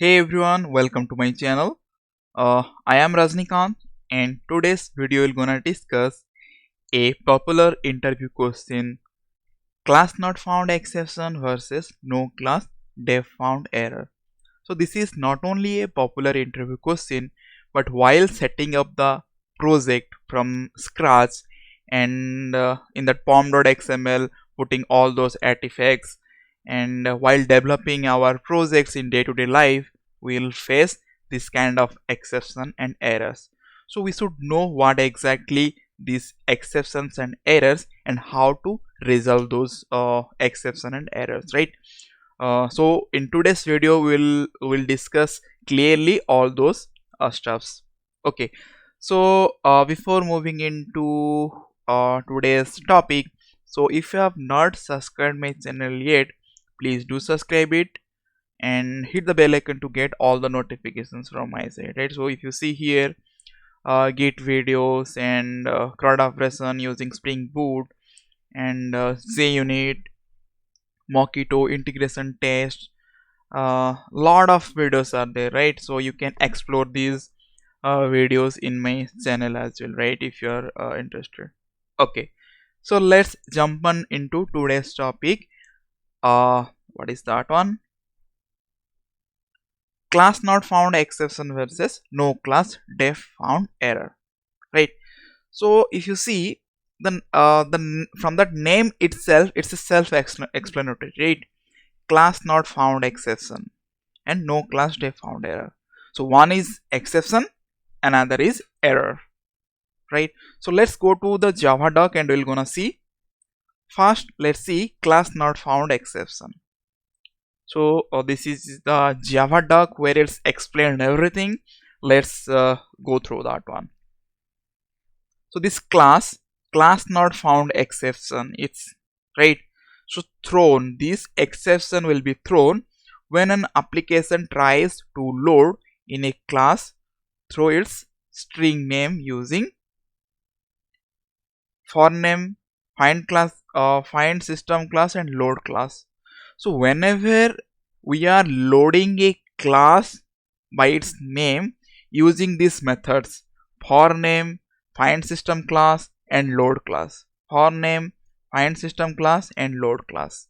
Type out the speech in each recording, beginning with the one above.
Hey everyone, welcome to my channel. I am Rajnikant, and today's video is gonna discuss a popular interview question: class not found exception versus no class def found error. So this is not only a popular interview question, but while setting up the project from scratch and in that pom.xml putting all those artifacts, and while developing our projects in day-to-day life, we'll face this kind of exception and errors. So we should know what exactly these exceptions and errors and how to resolve those exception and errors, right? So in today's video we'll discuss clearly all those stuffs. Okay, so before moving into today's topic, so if you have not subscribed my channel yet, please do subscribe it and hit the bell icon to get all the notifications from my side, right? So if you see here, Git videos and CRUD operation using Spring Boot and JUnit, Mockito integration test, lot of videos are there, right? So you can explore these videos in my channel as well, right, if you are interested. Okay, so let's jump on into today's topic. What is that one? Class not found exception versus no class def found error, right? So if you see from that name itself, it's a self-explanatory, right? Class not found exception and no class def found error. So one is exception, another is error, right? So let's go to the Java doc and we're gonna see. First, let's see class not found exception. So this is the Java doc where it's explained everything. Let's go through that one. So this class not found exception, it's right. So this exception will be thrown when an application tries to load in a class through its string name using for name, find class, find system class and load class. So whenever we are loading a class by its name using these methods, for name, find system class and load class, for name, find system class and load class,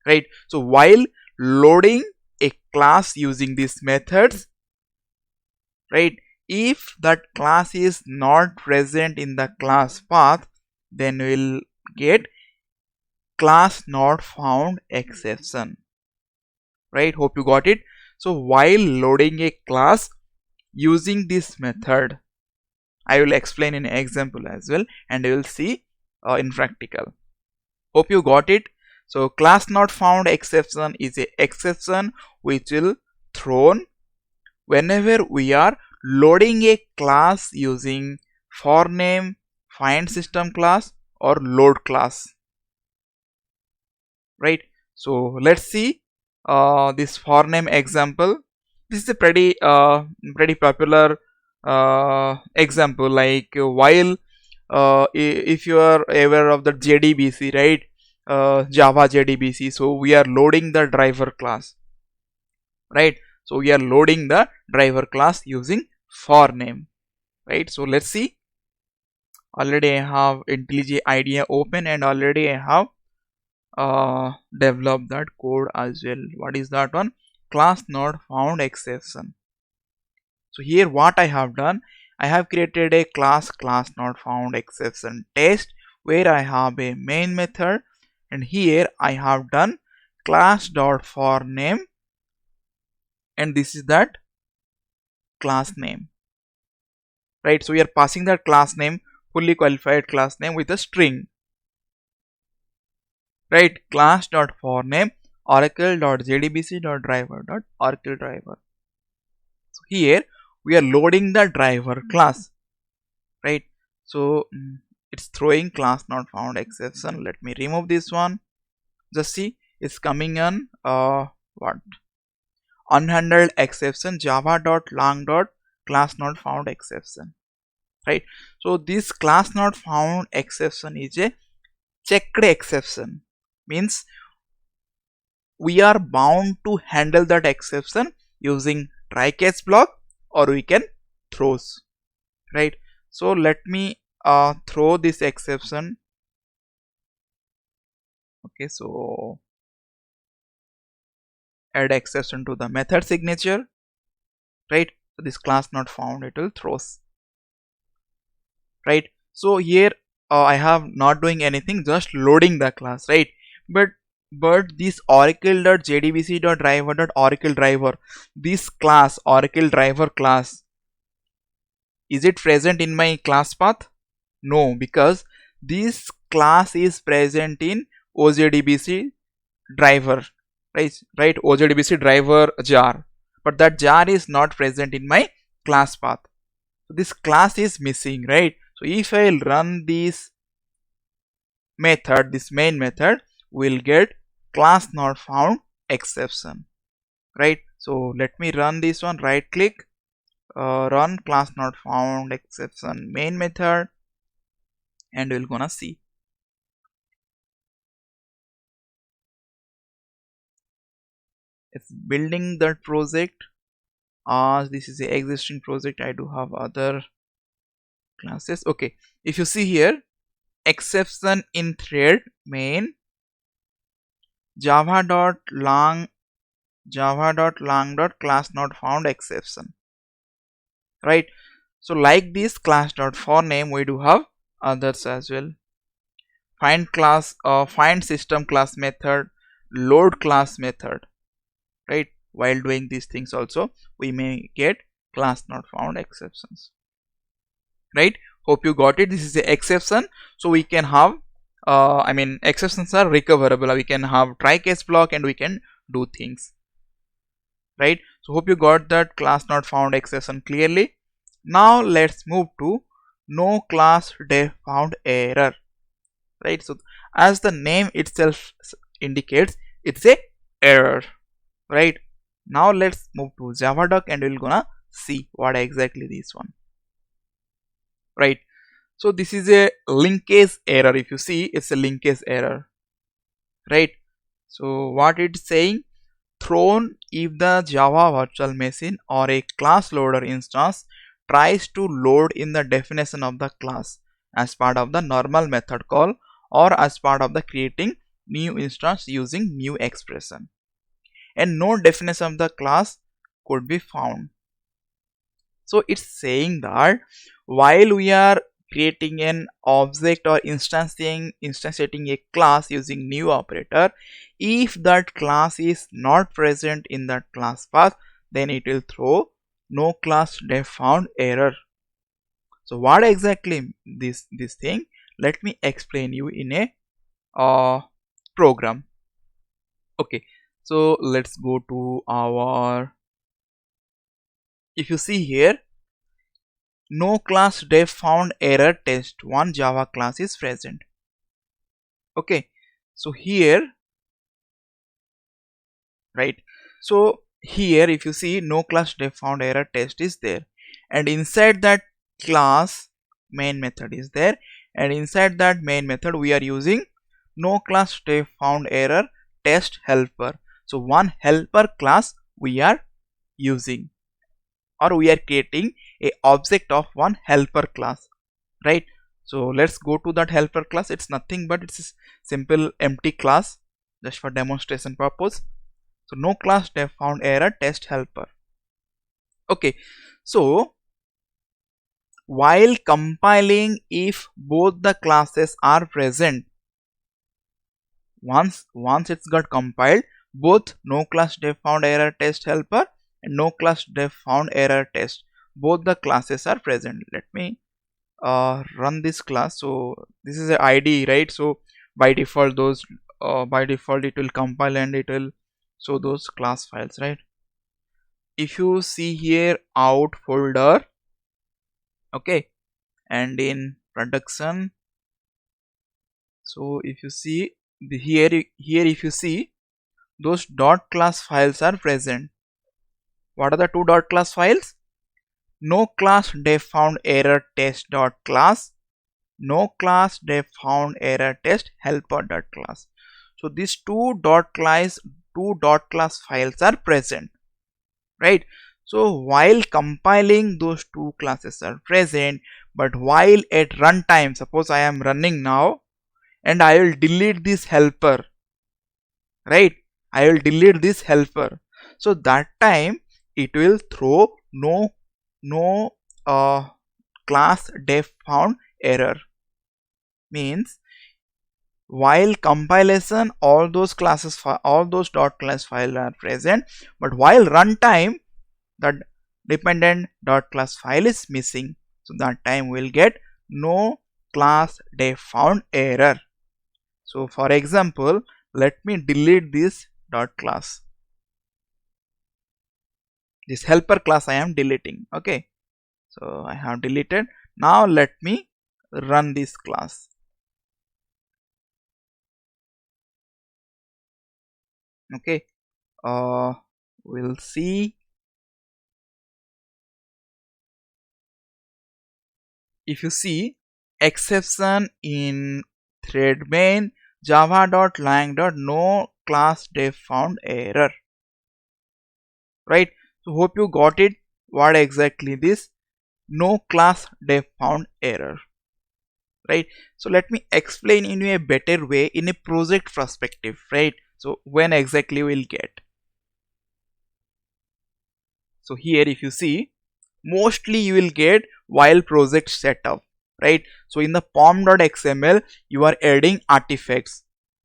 right? So while loading a class using these methods, right, if that class is not present in the class path, then we'll get class not found exception, right? Hope you got it. So while loading a class using this method, I will explain in example as well and you will see in practical. Hope you got it. So class not found exception is a exception which will thrown whenever we are loading a class using for name, find system class or load class, right? So let's see this for name example. This is a pretty popular example, like while if you are aware of the Jdbc, right, Java Jdbc, so we are loading the driver class, right? So we are loading the driver class using for name, right? So let's see. Already I have IntelliJ IDEA open and already I have developed that code as well. What is that one? Class not found exception. So here what I have done, I have created a class not found exception test where I have a main method, and here I have done class.forName, and this is that class name, right? So we are passing that class name, fully qualified class name with a string, right? Class.forName oracle.jdbc.driver.oracle driver. So here we are loading the driver class, right? So it's throwing class not found exception. Let me remove this one. Just see, it's coming on what, unhandled exception java.lang.class not found exception, right? So this class not found exception is a checked exception, means we are bound to handle that exception using try catch block, or we can throws, right? So let me throw this exception. Okay, so add exception to the method signature, right? So this class not found, it will throws, right? So here I have not doing anything, just loading the class, right? But this oracle.jdbc.driver.oracle driver, this class oracle driver class, is it present in my class path? No, because this class is present in OJDBC driver, right? OJDBC driver jar, but that jar is not present in my class path. So this class is missing, right? So if I run this method, this main method, we'll get class not found exception, right? So let me run this one, right click, run class not found exception main method, and we're gonna see. It's building that project. This is the existing project. I do have other classes. Okay, if you see here, exception in thread main java.lang class not found exception, right? So like this class.for name, we do have others as well. Find system class method, load class method, right? While doing these things also, we may get class not found exceptions, right? Hope you got it. This is the exception. So we can have exceptions are recoverable. We can have try catch block and we can do things, right? So hope you got that class not found exception clearly. Now let's move to NoClassDefFoundError, right? So as the name itself indicates, it's a error, right? Now let's move to javadoc and we're gonna see what exactly this one, right? So this is a linkage error. If you see, it's a linkage error, right? So what it's saying, thrown if the Java virtual machine or a class loader instance tries to load in the definition of the class as part of the normal method call or as part of the creating new instance using new expression, and no definition of the class could be found. So it's saying that while we are creating an object or instantiating a class using new operator, if that class is not present in that class path, then it will throw NoClassDefFoundError. So what exactly this thing? Let me explain you in a program. Okay, so let's go to our, if you see here, NoClassDefFoundError test1 Java class is present. Okay, so here, right, so here if you see NoClassDefFoundError test is there, and inside that class main method is there, and inside that main method we are using NoClassDefFoundError test helper. So one helper class we are using, or we are creating a object of one helper class, right? So let's go to that helper class. It's nothing but it's a simple empty class just for demonstration purpose. So NoClassDefFoundError test helper. Okay, so while compiling, if both the classes are present, once it's got compiled, both NoClassDefFoundError test helper and NoClassDefFoundError test, both the classes are present. Let me run this class. So this is a ID, right? So by default it will compile and it will show those class files, right? If you see here, out folder, okay, and in production, so if you see here if you see, those dot class files are present. What are the two dot class files? NoClassDefFoundError test dot class, NoClassDefFoundError test helper dot class. So these two dot class files are present. right? So while compiling, those two classes are present, but while at runtime, suppose I am running now and I will delete this helper, right? I will delete this helper. So that time it will throw no class def found error. Means while compilation, all those classes, all those dot class file are present, but while runtime, the dependent dot class file is missing. So that time we'll get no class def found error. So for example, let me delete this dot class. This helper class I am deleting. Okay. So I have deleted. Now let me run this class. Okay. We'll see. If you see exception in thread main java.lang.no class def found error, right? So hope you got it. What exactly this no class def found error, right? So let me explain in a better way in a project perspective, right? So when exactly we'll get. So here if you see, mostly you will get while project setup, right? So in the pom.xml you are adding artifacts,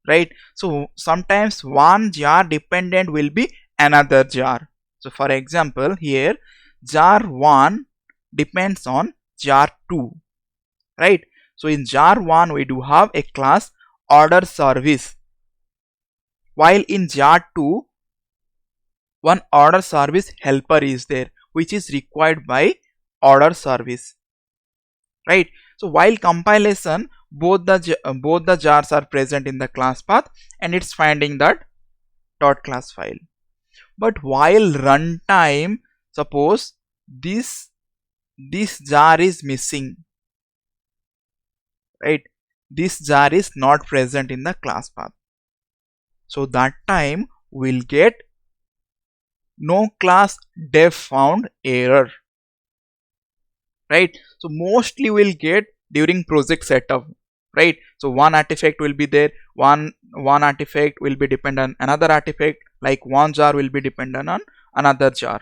right? So sometimes one jar dependent will be another jar. So for example, here jar 1 depends on jar 2, right? So in jar 1 we do have a class order service, while in jar 2 one order service helper is there, which is required by order service, right? So while compilation, both the jars are present in the class path and it's finding that dot class file. But while runtime, suppose this jar is missing, right? This jar is not present in the class path. So that time we'll get no class def found error, right? So mostly we'll get during project setup, right? So one artifact will be there, one artifact will be dependent on another artifact, like one jar will be dependent on another jar,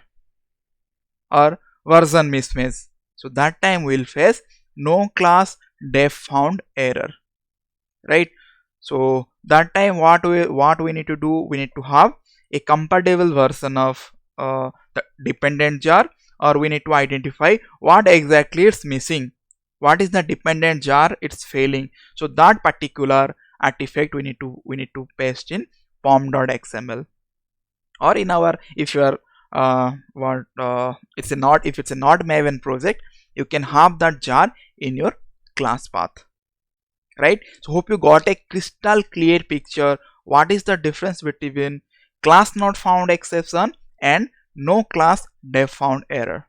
or version mismatch. So that time we'll face no class def found error, right? So that time what we need to do, we need to have a compatible version of the dependent jar, or we need to identify what exactly it's missing, what is the dependent jar it's failing. So that particular artifact we need to paste in pom.xml, or in our, if you are if it's a not Maven project, you can have that jar in your class path, right? So hope you got a crystal clear picture what is the difference between class not found exception and no class def found error,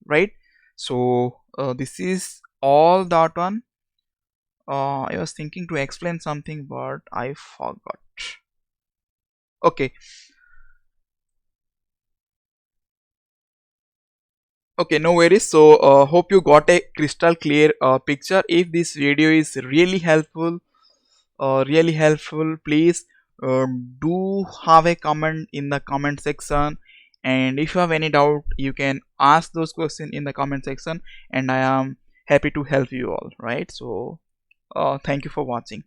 right? So this is all that one. I was thinking to explain something but I forgot. Okay, no worries. So hope you got a crystal clear picture. If this video is really helpful, please do have a comment in the comment section, and if you have any doubt you can ask those questions in the comment section and I am happy to help you all, right? So thank you for watching.